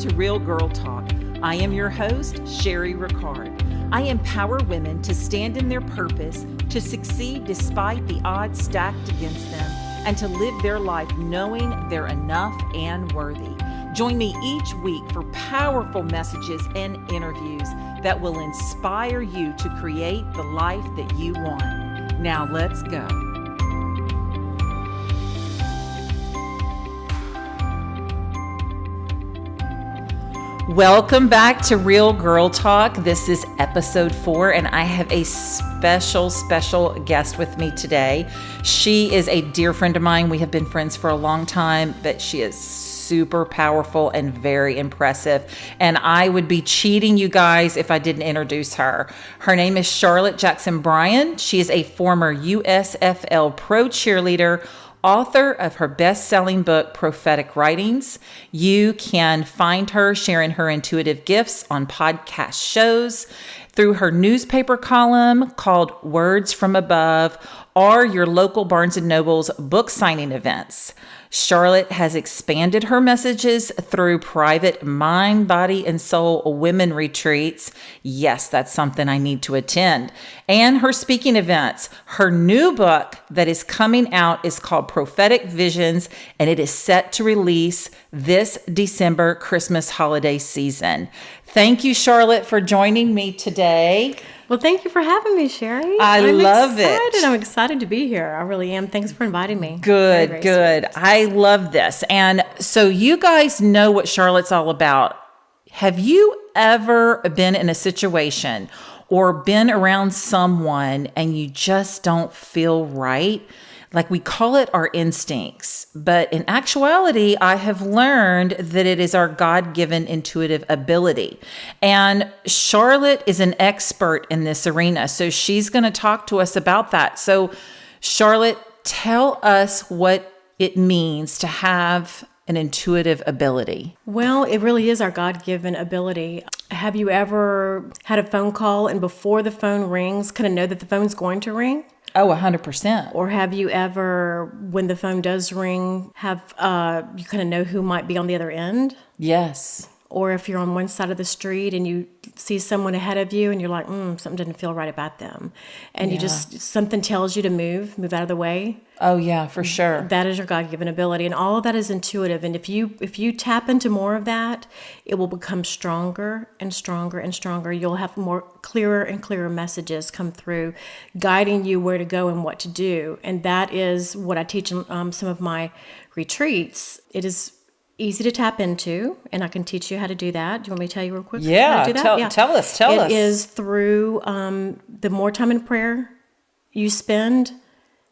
to Real Girl Talk. I am your host, Sherry Ricard. I empower women to stand in their purpose, to succeed despite the odds stacked against them, and to live their life knowing they're enough and worthy. Join me each week for powerful messages and interviews that will inspire you to create the life that you want. Now let's go. Welcome back to Real Girl Talk. This is episode 4, and I have a special guest with me today. She is a dear friend of mine. We have been friends for a long time, but she is super powerful and very impressive. And I would be cheating you guys if I didn't introduce her. Her name is Sharlotte J. She is a former USFL Pro cheerleader, author of her best-selling book, Prophetic Writings. You can find her sharing her intuitive gifts on podcast shows, through her newspaper column called Words from Above, or your local Barnes & Noble's book signing events. Sharlotte has expanded her messages through private mind, body, and soul women retreats. Yes, that's something I need to attend. And her speaking events. Her new book that is coming out is called Prophetic Visions, and it is set to release this December Christmas holiday season. Thank you, Sharlotte, for joining me today. Well, thank you for having me, Sherry. I'm love it. I'm excited to be here. I really am. Thanks for inviting me. Good. Sweet. I love this. And so you guys know what Charlotte's all about. Have you ever been in a situation or been around someone and you just don't feel right? Like, we call it our instincts, but in actuality, I have learned that it is our God-given intuitive ability. And Sharlotte is an expert in this arena, so she's going to talk to us about that. So, Sharlotte, tell us what it means to have an intuitive ability. Well, it really is our God-given ability. Have you ever had a phone call and before the phone rings, kind of know that the phone's going to ring? Oh, 100%. Or have you ever, when the phone does ring, have you kind of know who might be on the other end? Yes. Or if you're on one side of the street and you see someone ahead of you and you're like, something doesn't feel right about them. And you just, something tells you to move out of the way. Oh yeah, for sure. That is your God-given ability. And all of that is intuitive. And if you tap into more of that, it will become stronger and stronger and stronger. You'll have more clearer and clearer messages come through, guiding you where to go and what to do. And that is what I teach in some of my retreats. It is easy to tap into, and I can teach you how to do that. Do you want me to tell you real quick? Yeah, how to do that? Tell us. It is through the more time in prayer you spend,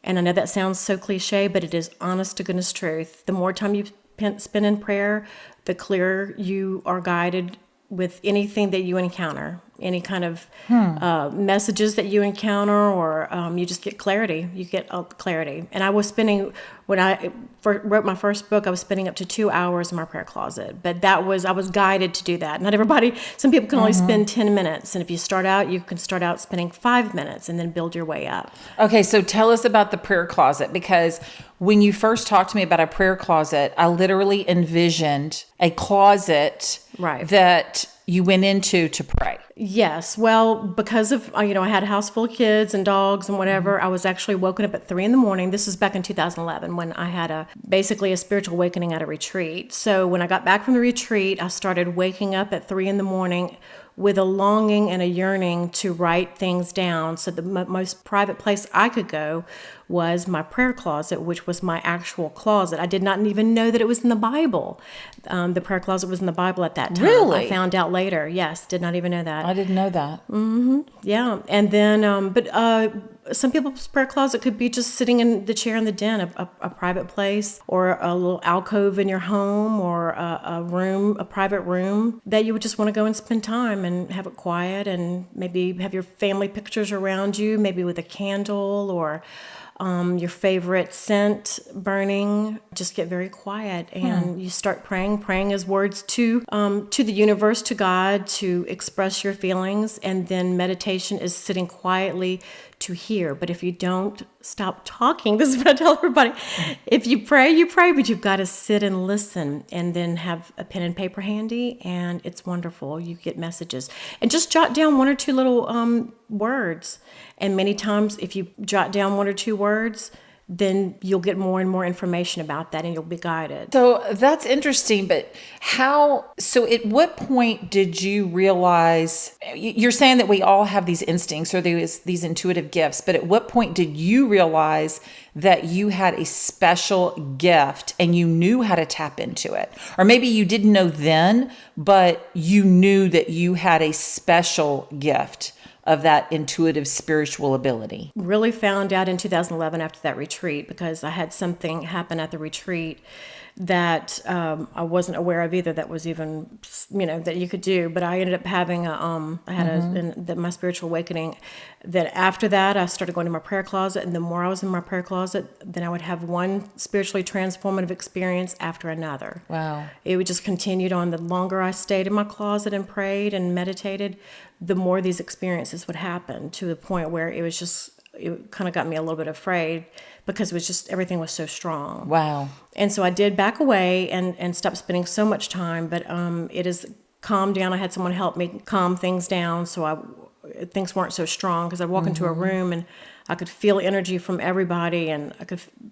and I know that sounds so cliche, but it is honest to goodness truth. The more time you spend in prayer, the clearer you are guided with anything that you encounter, any kind of messages that you encounter, or you just get clarity. You get clarity. And I was spending, when I wrote my first book, I was spending up to 2 hours in my prayer closet. But I was guided to do that. Not everybody, some people can only spend 10 minutes. And if you start out, you can start out spending 5 minutes and then build your way up. Okay, so tell us about the prayer closet, because when you first talked to me about a prayer closet, I literally envisioned a closet that you went into to pray. Yes. Well, because of, I had a house full of kids and dogs and whatever, I was actually woken up at 3 a.m. This was back in 2011 when I had basically a spiritual awakening at a retreat. So when I got back from the retreat, I started waking up at 3 a.m. with a longing and a yearning to write things down. So the most private place I could go was my prayer closet, which was my actual closet. I did not even know that it was in the Bible. The prayer closet was in the Bible at that time. Really? I found out later. Yes, did not even know that. I didn't know that. Mm-hmm. Yeah. And then, but some people's prayer closet could be just sitting in the chair in the den, a private place, or a little alcove in your home, or a private room that you would just want to go and spend time and have it quiet, and maybe have your family pictures around you, maybe with a candle or your favorite scent burning. Just get very quiet and you start praying. Praying is words to the universe, to God, to express your feelings. And then meditation is sitting quietly to hear. But if you don't stop talking, this is what I tell everybody. If you pray, you pray, but you've got to sit and listen and then have a pen and paper handy, and it's wonderful. You get messages. And just jot down one or two little words. And many times, if you jot down one or two words, then you'll get more and more information about that and you'll be guided. So that's interesting, but so at what point did you realize, you're saying that we all have these instincts or these intuitive gifts, but at what point did you realize that you had a special gift and you knew how to tap into it? Or maybe you didn't know then, but you knew that you had a special gift of that intuitive spiritual ability? Really found out in 2011 after that retreat, because I had something happen at the retreat that I wasn't aware of either, that was even, that you could do. But I ended up having my spiritual awakening. That after that, I started going to my prayer closet, and the more I was in my prayer closet, then I would have one spiritually transformative experience after another. Wow. It would just continued on. The longer I stayed in my closet and prayed and meditated, the more these experiences would happen, to the point where it kind of got me a little bit afraid, because it was just, everything was so strong. Wow. And so I did back away and stop spending so much time, but it has calmed down. I had someone help me calm things down, so things weren't so strong, because I'd walk into a room and I could feel energy from everybody, and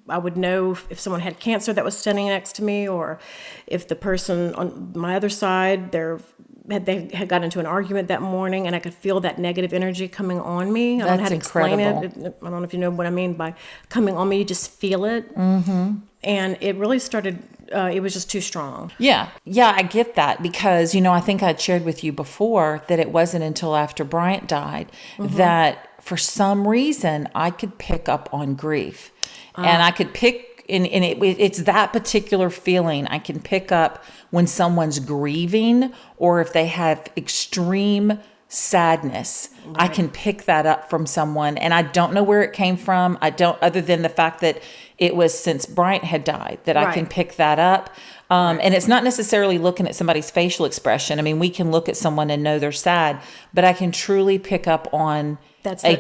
I would know if someone had cancer that was standing next to me, or if the person on my other side, they had got into an argument that morning, and I could feel that negative energy coming on me. I don't know how to explain it. I don't know if you know what I mean by coming on me. You just feel it. Mm-hmm. And it really started, it was just too strong. Yeah, I get that, because, I think I'd shared with you before that it wasn't until after Bryant died that for some reason I could pick up on grief. And I could pick, and it's that particular feeling. I can pick up when someone's grieving, or if they have extreme sadness. Right. I can pick that up from someone, and I don't know where it came from. Other than the fact that it was since Bryant had died, that I can pick that up. And it's not necessarily looking at somebody's facial expression. I mean, we can look at someone and know they're sad, but I can truly pick up on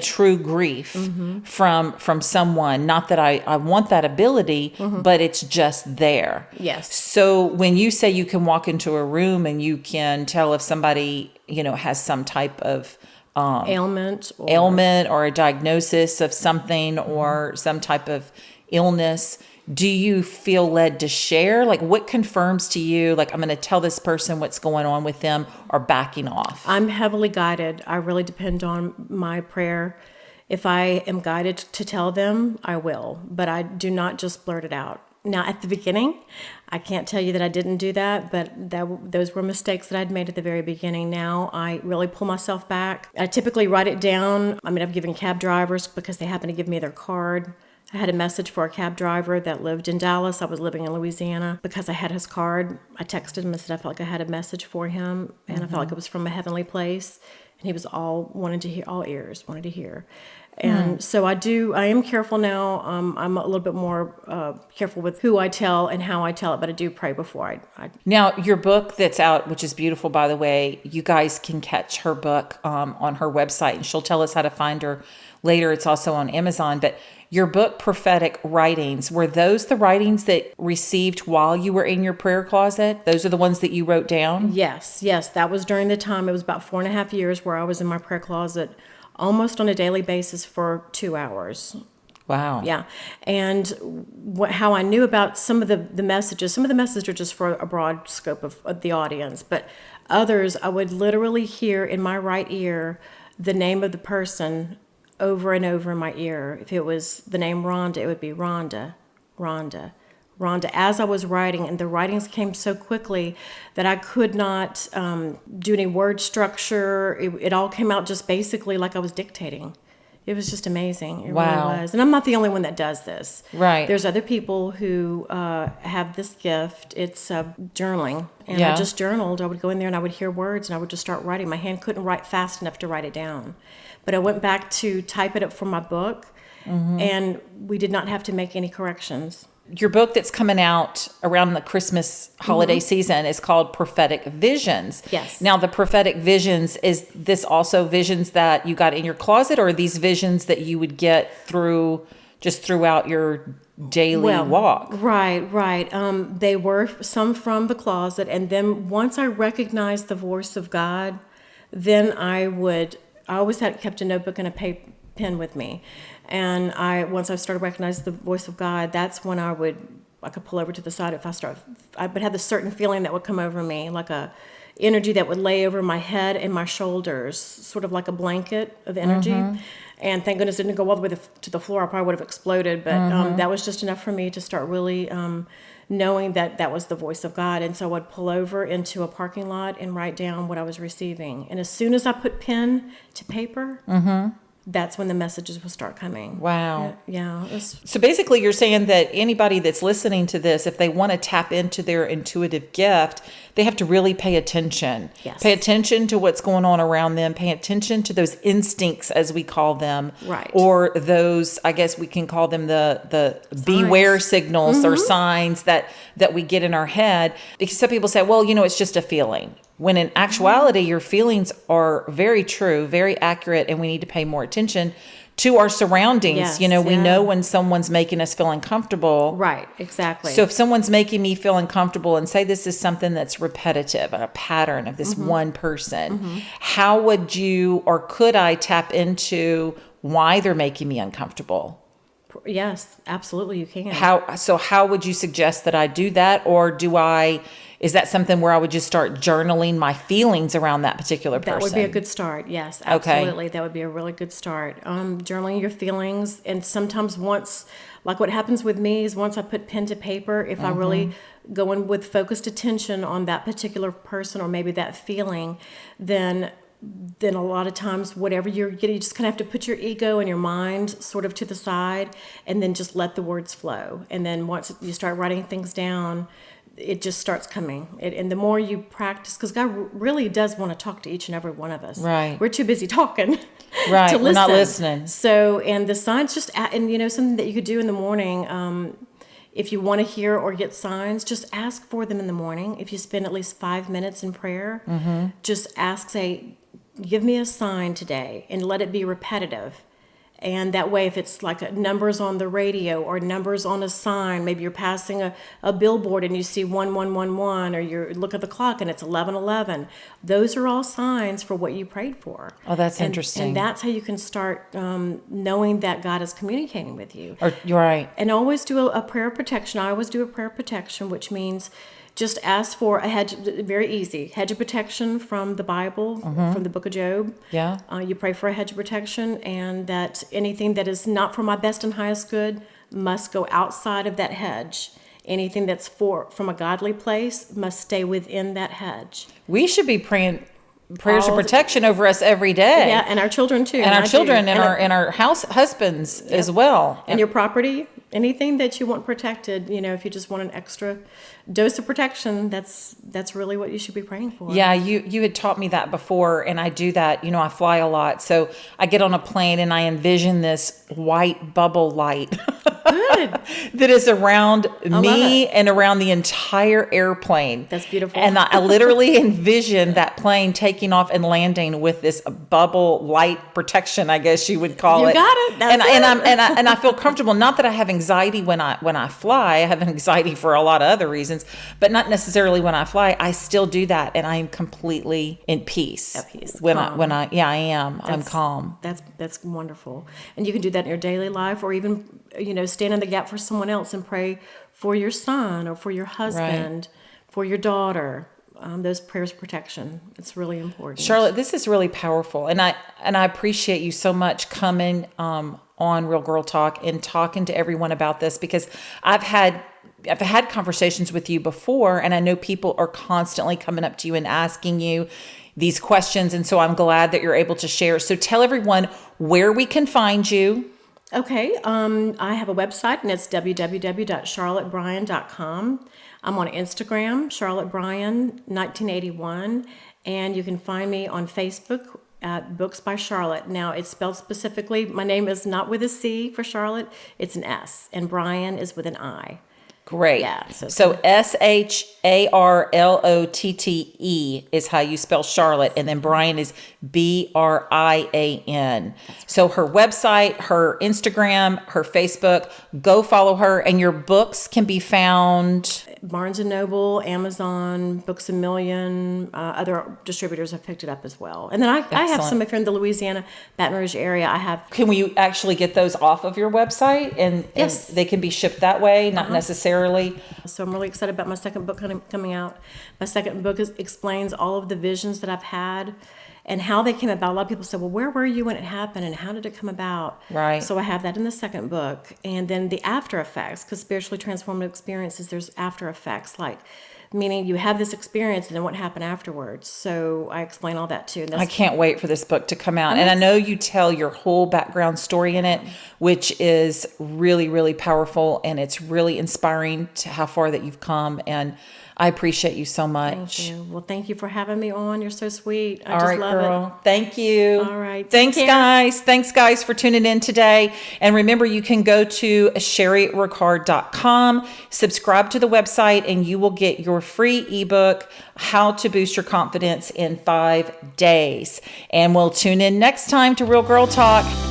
true grief from someone. Not that I want that ability, but it's just there. Yes. So when you say you can walk into a room and you can tell if somebody, has some type of ailment or a diagnosis of something or some type of illness, do you feel led to share? Like, what confirms to you, like, I'm going to tell this person what's going on with them, or backing off? I'm heavily guided. I really depend on my prayer. If I am guided to tell them, I will, but I do not just blurt it out. Now, at the beginning, I can't tell you that I didn't do that, but those were mistakes that I'd made at the very beginning. Now, I really pull myself back. I typically write it down. I mean, I've given cab drivers, because they happen to give me their card. I had a message for a cab driver that lived in Dallas. I was living in Louisiana. Because I had his card, I texted him and said I felt like I had a message for him, and I felt like it was from a heavenly place, and he was all ears, wanted to hear. And so I am careful now. I'm a little bit more careful with who I tell and how I tell it, but I do pray before I. Now, your book that's out, which is beautiful, by the way, you guys can catch her book on her website, and she'll tell us how to find her later. It's also on Amazon. But your book, Prophetic Writings, were those the writings that received while you were in your prayer closet? Those are the ones that you wrote down? Yes. That was during the time. It was about 4.5 years where I was in my prayer closet almost on a daily basis for 2 hours. Wow. Yeah. And how I knew about some of the messages, some of the messages are just for a broad scope of the audience, but others I would literally hear in my right ear the name of the person over and over in my ear. If it was the name Rhonda, it would be Rhonda, Rhonda, Rhonda, as I was writing. And the writings came so quickly that I could not do any word structure. It all came out just basically like I was dictating. It was just amazing. It really was. And I'm not the only one that does this. Right. There's other people who have this gift. It's journaling. And I just journaled. I would go in there and I would hear words and I would just start writing. My hand couldn't write fast enough to write it down. But I went back to type it up for my book, and we did not have to make any corrections. your book that's coming out around the Christmas holiday season is called Prophetic Visions. Yes. Now, the Prophetic Visions, is this also visions that you got in your closet, or are these visions that you would get throughout your daily walk? Right. They were some from the closet, and then once I recognized the voice of God, then I always kept a notebook and a pen with me, and once I started recognizing the voice of God, that's when I could pull over to the side. I would have this certain feeling that would come over me, like a energy that would lay over my head and my shoulders, sort of like a blanket of energy. And thank goodness it didn't go all the way to the floor. I probably would have exploded, but that was just enough for me to start really knowing that was the voice of God. And so I would pull over into a parking lot and write down what I was receiving. And as soon as I put pen to paper, that's when the messages will start coming. Wow. Yeah. So basically you're saying that anybody that's listening to this, if they want to tap into their intuitive gift, they have to really pay attention. Yes. Pay attention to what's going on around them. Pay attention to those instincts, as we call them. Right. Or those, I guess we can call them the beware signals or signs that we get in our head. Because some people say, well, it's just a feeling. When in actuality, your feelings are very true, very accurate, and we need to pay more attention to our surroundings. Yes, We know when someone's making us feel uncomfortable. Right, exactly. So if someone's making me feel uncomfortable, and say this is something that's repetitive, a pattern of this one person, how would you or could I tap into why they're making me uncomfortable? Yes, absolutely you can. How would you suggest that I do that? Or is that something where I would just start journaling my feelings around that particular person? That would be a good start. Yes, absolutely. Okay. That would be a really good start. Journaling your feelings. And sometimes like what happens with me is once I put pen to paper, if I really go in with focused attention on that particular person or maybe that feeling, then a lot of times whatever you're getting, you just kind of have to put your ego and your mind sort of to the side and then just let the words flow. And then once you start writing things down, it just starts coming. And the more you practice, because God really does want to talk to each and every one of us. Right. We're too busy talking right. to listen. We're not listening. So, and the signs something that you could do in the morning, if you want to hear or get signs, just ask for them in the morning. If you spend at least 5 minutes in prayer, just say, give me a sign today, and let it be repetitive. And that way, if it's like numbers on the radio or numbers on a sign, maybe you're passing a billboard and you see 1111, or you look at the clock and it's 1111. Those are all signs for what you prayed for. Oh, that's interesting. And that's how you can start knowing that God is communicating with you. You're right. And always do a prayer of protection. I always do a prayer of protection, which means just ask for a hedge, very easy, hedge of protection from the Bible, from the book of Job. Yeah. You pray for a hedge of protection, and that anything that is not for my best and highest good must go outside of that hedge. Anything that's from a godly place must stay within that hedge. We should be praying prayers of protection over us every day. Yeah, and our children too. And our children and our husbands as well. And your property, anything that you want protected, if you just want an extra dose of protection, that's really what you should be praying for. Yeah, you had taught me that before, and I do that. I fly a lot, so I get on a plane and I envision this white bubble light that is around me and around the entire airplane. That's beautiful. And I literally envision that plane taking off and landing with this bubble light protection, I guess you would call it. You got it. That's it. And I feel comfortable. Not that I have anxiety when I fly. I have anxiety for a lot of other reasons, but not necessarily when I fly. I still do that, and I am completely in peace. At peace. I am. I'm calm. That's wonderful. And you can do that in your daily life, or even stand in the gap for someone else and pray for your son or for your husband, for your daughter. Those prayers of protection. It's really important. Sharlotte, this is really powerful, and I appreciate you so much coming on Real Girl Talk and talking to everyone about this, because I've had conversations with you before, and I know people are constantly coming up to you and asking you these questions, and so I'm glad that you're able to share. So tell everyone where we can find you. Okay, I have a website, and it's www.charlottebryan.com. I'm on Instagram, CharlotteBryan1981, and you can find me on Facebook at Books by Charlotte. Now, it's spelled specifically. My name is not with a C for Charlotte; it's an S, and Bryan is with an I. Great. Yeah. So Sharlotte is how you spell Charlotte, and then Brian is Brian. So her website, her Instagram, her Facebook, go follow her, and your books can be found. Barnes and Noble, Amazon, Books a Million, other distributors have picked it up as well. And then I have some if you're in the Louisiana, Baton Rouge area. I have. Can we actually get those off of your website, and Yes. they can be shipped that way, not necessarily? So I'm really excited about my second book coming out. My second book explains all of the visions that I've had and how they came about. A lot of people say, well, where were you when it happened and how did it come about? Right. So I have that in the second book. And then the after effects, because spiritually transformative experiences, there's after effects, like meaning you have this experience and then what happened afterwards. So I explain all that too. And I can't wait for this book to come out. And I know you tell your whole background story in it, which is really, really powerful. And it's really inspiring to how far that you've come. And I appreciate you so much. Thank you. Well, thank you for having me on. You're so sweet. I All just right, love girl. it. Thank you. All right. Thanks, Take care. guys. Thanks, guys, for tuning in today. And remember, you can go to sherryricard.com, subscribe to the website, and you will get your free ebook, How to Boost Your Confidence in 5 Days. And we'll tune in next time to Real Girl Talk.